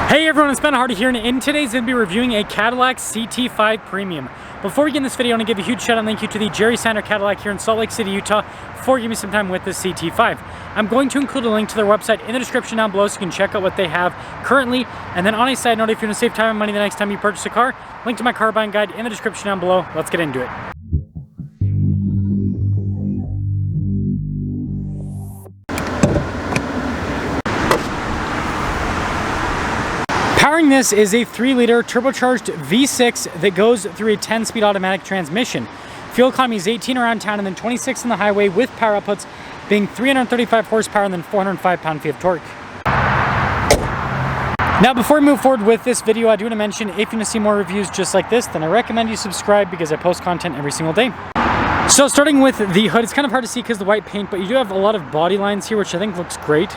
Hey everyone, it's Ben Hardy here, and in today's video, we're reviewing a Cadillac CT5 Premium. Before we get in this video, I want to give a huge shout out and thank you to the Jerry Sander Cadillac here in Salt Lake City, Utah, for giving me some time with the CT5. I'm going to include a link to their website in the description down below so you can check out what they have currently. And then on a side note, if you want to save time and money the next time you purchase a car, link to my car buying guide in the description down below. Let's get into it. Powering this is a 3-liter turbocharged V6 that goes through a 10-speed automatic transmission. Fuel economy is 18 around town and then 26 on the highway, with power outputs being 335 horsepower and then 405 pound-feet of torque. Now before we move forward with this video, I do want to mention, if you want to see more reviews just like this, then I recommend you subscribe because I post content every single day. So starting with the hood, it's kind of hard to see because of the white paint, but you do have a lot of body lines here, which I think looks great.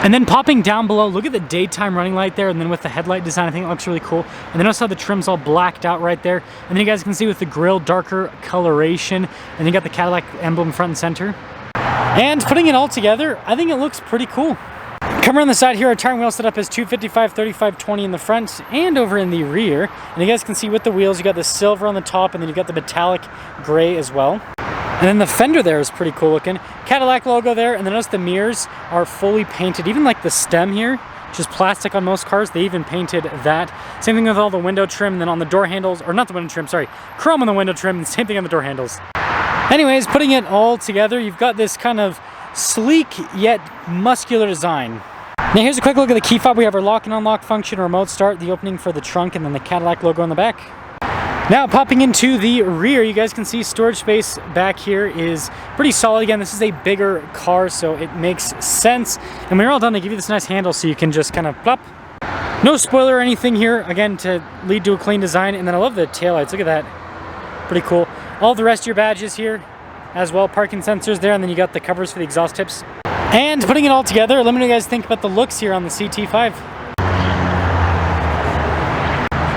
And then popping down below, look at the daytime running light there, and then with the headlight design, I think it looks really cool. And then also the trim's all blacked out right there. And then you guys can see with the grille, darker coloration, and you got the Cadillac emblem front and center. And putting it all together, I think it looks pretty cool. Come around the side here, our tire and wheel setup is 255, 35, 20 in the front and over in the rear. And you guys can see with the wheels, you got the silver on the top, and then you got the metallic gray as well. And then the fender there is pretty cool looking. Cadillac logo there, and then notice the mirrors are fully painted. Even like the stem here, which is plastic on most cars, they even painted that. Same thing with all the window trim, and then on the door handles, or not the window trim, sorry, chrome on the window trim, and same thing on the door handles. Anyways, putting it all together, you've got this kind of sleek yet muscular design. Now here's a quick look at the key fob. We have our lock and unlock function, remote start, the opening for the trunk, and then the Cadillac logo on the back. Now popping into the rear, you guys can see storage space back here is pretty solid. Again, this is a bigger car, so it makes sense. And when you're all done, they give you this nice handle so you can just kind of plop. No spoiler or anything here, again, to lead to a clean design. And then I love the taillights, look at that, pretty cool. All the rest of your badges here as well, parking sensors there, and then you got the covers for the exhaust tips. And putting it all together, let me know what you guys think about the looks here on the CT5.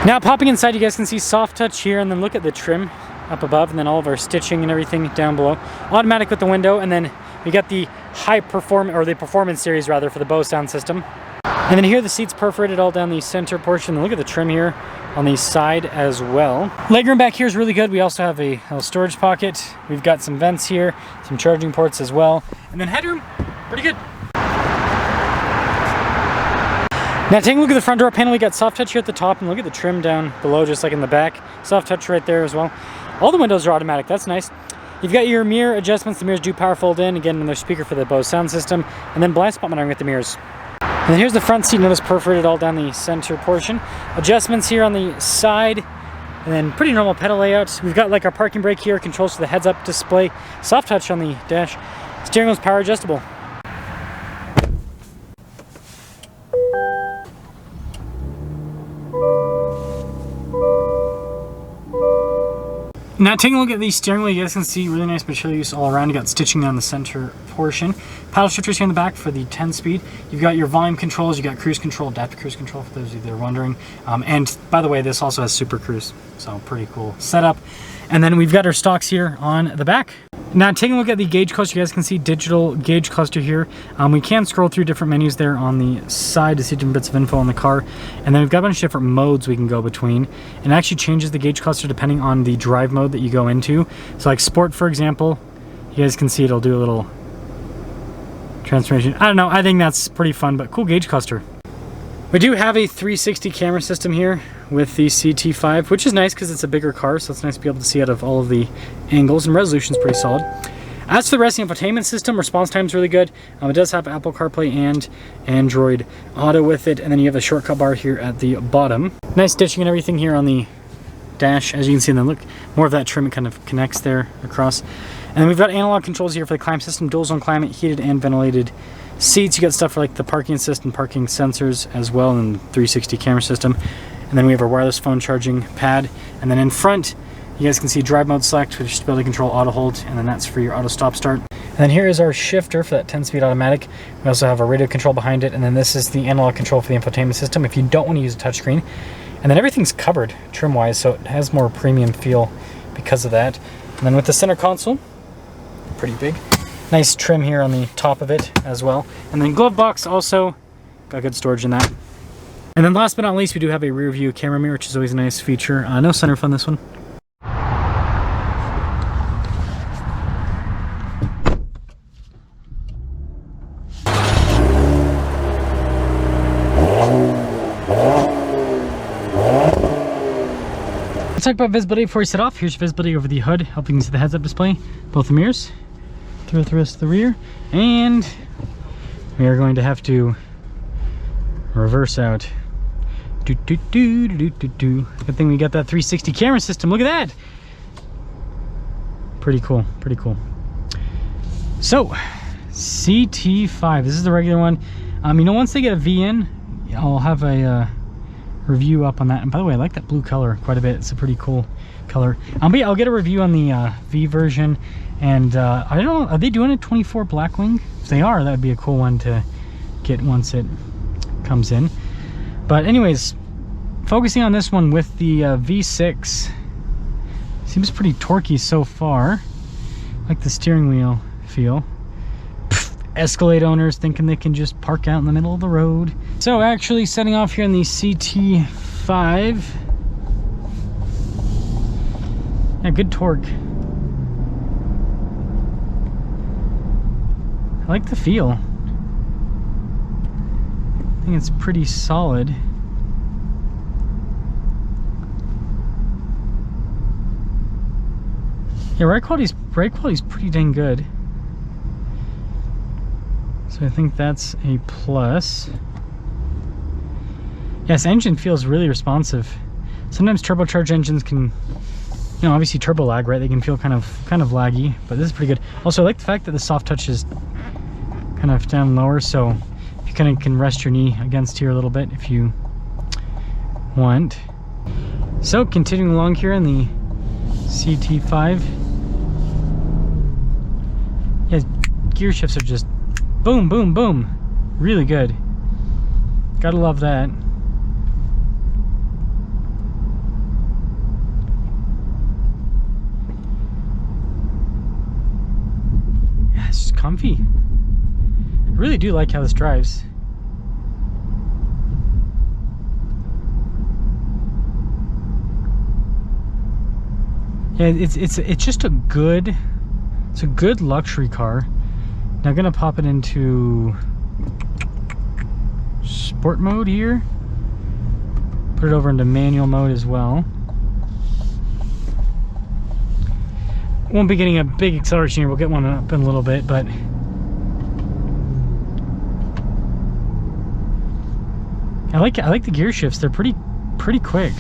Now popping inside, you guys can see soft touch here, and then look at the trim up above, and then all of our stitching and everything down below. Automatic with the window, and then we got the the performance series rather, for the Bose sound system. And then here the seats perforated all down the center portion. Look at the trim here on the side as well. Legroom back here is really good. We also have a little storage pocket. We've got some vents here, some charging ports as well. And then headroom, pretty good. Now taking a look at the front door panel, we got soft touch here at the top, and look at the trim down below, just like in the back. Soft touch right there as well. All the windows are automatic, that's nice. You've got your mirror adjustments. The mirrors do power fold in, again, another speaker for the Bose sound system, and then blind spot monitoring with the mirrors. And then here's the front seat, notice perforated all down the center portion. Adjustments here on the side, and then pretty normal pedal layout. We've got like our parking brake here, controls for the heads up display, soft touch on the dash. Steering wheel's power adjustable. Now taking a look at the steering wheel, you guys can see really nice material use all around. You got stitching down the center portion. Paddle shifters here in the back for the 10-speed. You've got your volume controls, you got cruise control, adaptive cruise control for those of you that are wondering. And by the way, this also has Super Cruise, so pretty cool setup. And then we've got our stocks here on the back. Now taking a look at the gauge cluster, you guys can see digital gauge cluster here. We can scroll through different menus there on the side to see different bits of info on the car. And then we've got a bunch of different modes we can go between. And it actually changes the gauge cluster depending on the drive mode that you go into. So like sport, for example, you guys can see it'll do a little transformation. I don't know, I think that's pretty fun, but cool gauge cluster. We do have a 360 camera system here with the CT5, which is nice because it's a bigger car, so it's nice to be able to see out of all of the angles, and resolution's pretty solid. As for the rest of the infotainment system, response time's really good. It does have Apple CarPlay and Android Auto with it, and then you have a shortcut bar here at the bottom. Nice stitching and everything here on the dash, as you can see. And then look, more of that trim, it kind of connects there across. And then we've got analog controls here for the climate system, dual zone climate, heated and ventilated seats. You got stuff for like the parking assist and parking sensors as well, and the 360 camera system. And then we have our wireless phone charging pad. And then in front, you guys can see drive mode select, which is to be able to control auto hold, and then that's for your auto stop start. And then here is our shifter for that 10-speed automatic. We also have our radio control behind it, and then this is the analog control for the infotainment system if you don't want to use a touchscreen. And then everything's covered trim-wise, so it has more premium feel because of that. And then with the center console, pretty big. Nice trim here on the top of it as well. And then glove box also, got good storage in that. And then last but not least, we do have a rear view camera mirror, which is always a nice feature. No sunroof on this one. Let's talk about visibility before we set off. Here's visibility over the hood, helping you see the heads-up display, both the mirrors, through the rest of the rear, and we are going to have to reverse out. Good thing we got that 360 camera system. Look at that. Pretty cool, pretty cool. So, CT5, this is the regular one. You know, once they get a V in, I'll have a review up on that. And by the way, I like that blue color quite a bit. It's a pretty cool color. But yeah, I'll get a review on the V version. And I don't know, are they doing a 24 Blackwing? If they are, that would be a cool one to get once it comes in. But anyways, focusing on this one with the V6, seems pretty torquey so far. Like the steering wheel feel. Escalade owners thinking they can just park out in the middle of the road. So actually setting off here in the CT5. Yeah, good torque. I like the feel. I think it's pretty solid. Yeah, ride quality's pretty dang good. So I think that's a plus. Yes, engine feels really responsive. Sometimes turbocharged engines can, you know, obviously turbo lag, right? They can feel kind of laggy, but this is pretty good. Also, I like the fact that the soft touch is kind of down lower, so you kind of can rest your knee against here a little bit if you want. So continuing along here in the CT5. Yeah, gear shifts are just boom, boom, boom. Really good. Gotta love that. Yeah, it's just comfy. I really do like how this drives. Yeah, it's just a good, it's a good luxury car. Now I'm gonna pop it into sport mode here. Put it over into manual mode as well. Won't be getting a big acceleration here. We'll get one up in a little bit, but I like the gear shifts. They're pretty quick.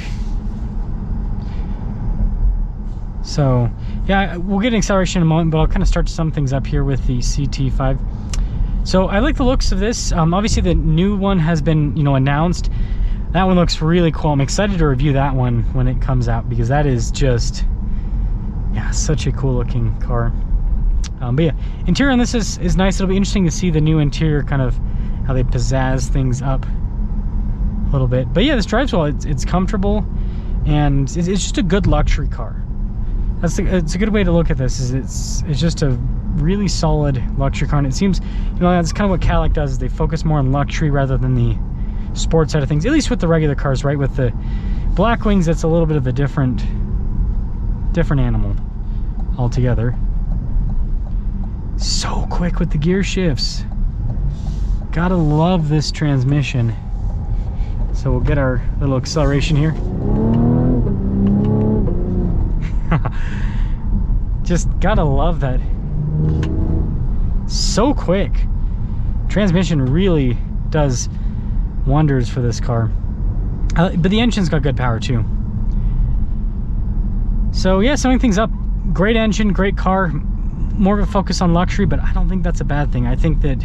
So yeah, we'll get an acceleration in a moment, but I'll kind of start to sum things up here with the CT5. So I like the looks of this. Obviously the new one has been, you know, announced. That one looks really cool. I'm excited to review that one when it comes out, because that is just, yeah, such a cool looking car. But yeah, interior on this is nice. It'll be interesting to see the new interior, kind of how they pizzazz things up a little bit. But yeah, this drives well. It's comfortable, and it's just a good luxury car. It's a good way to look at this. Is it's just a really solid luxury car, and it seems, you know, that's kind of what Cadillac does. Is they focus more on luxury rather than the sports side of things. At least with the regular cars, right? With the Blackwings, that's a little bit of a different animal altogether. So quick with the gear shifts. Gotta love this transmission. So we'll get our little acceleration here. Just gotta love that. So quick. Transmission really does wonders for this car. But the engine's got good power too. So yeah, summing things up, great engine, great car. More of a focus on luxury, but I don't think that's a bad thing. I think that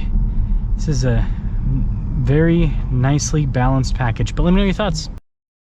this is a very nicely balanced package. But let me know your thoughts.